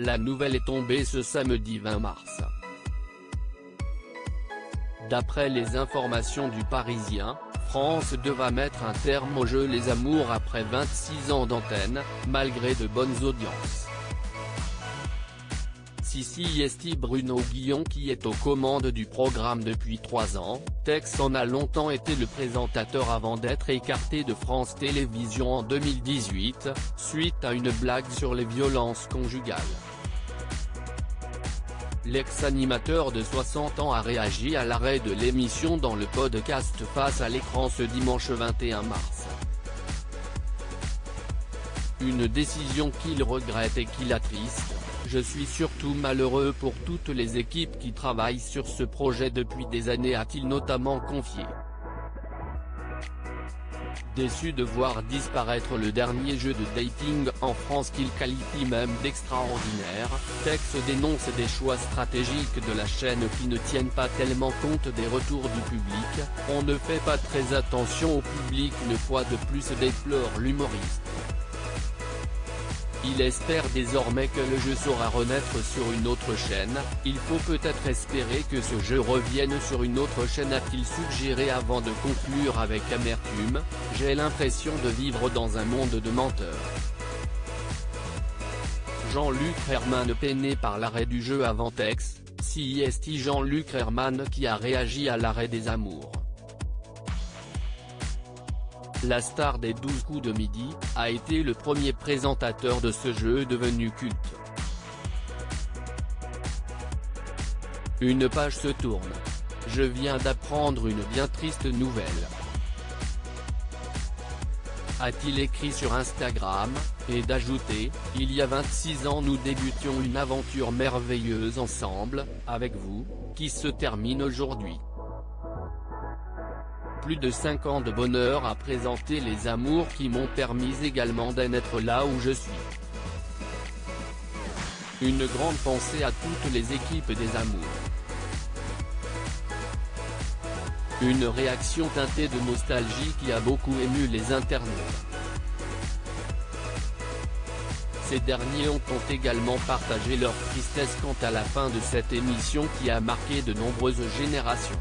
La nouvelle est tombée ce samedi 20 mars. D'après les informations du Parisien, France devra mettre un terme au jeu Les Amours après 26 ans d'antenne, malgré de bonnes audiences. Sissi Esti Bruno Guillon, qui est aux commandes du programme depuis 3 ans, Tex en a longtemps été le présentateur avant d'être écarté de France Télévisions en 2018, suite à une blague sur les violences conjugales. L'ex-animateur de 60 ans a réagi à l'arrêt de l'émission dans le podcast Face à l'écran ce dimanche 21 mars. Une décision qu'il regrette et qui l'attriste. Je suis surtout malheureux pour toutes les équipes qui travaillent sur ce projet depuis des années, a-t-il notamment confié. Déçu de voir disparaître le dernier jeu de dating en France qu'il qualifie même d'extraordinaire, Tex dénonce des choix stratégiques de la chaîne qui ne tiennent pas tellement compte des retours du public. On ne fait pas très attention au public une fois de plus, déplore l'humoriste. Il espère désormais que le jeu saura renaître sur une autre chaîne. Il faut peut-être espérer que ce jeu revienne sur une autre chaîne, a-t-il suggéré avant de conclure avec amertume. J'ai l'impression de vivre dans un monde de menteurs. Jean-Luc Herman peiné par l'arrêt du jeu avant Tex, Sissi Jean-Luc Herman qui a réagi à l'arrêt des Amours. La star des 12 coups de midi, a été le premier présentateur de ce jeu devenu culte. Une page se tourne. Je viens d'apprendre une bien triste nouvelle, a-t-il écrit sur Instagram, et d'ajouter, il y a 26 ans nous débutions une aventure merveilleuse ensemble, avec vous, qui se termine aujourd'hui. Plus de 5 ans de bonheur à présenter Les Amours qui m'ont permis également d'en être là où je suis. Une grande pensée à toutes les équipes des Amours. Une réaction teintée de nostalgie qui a beaucoup ému les internautes. Ces derniers ont également partagé leur tristesse quant à la fin de cette émission qui a marqué de nombreuses générations.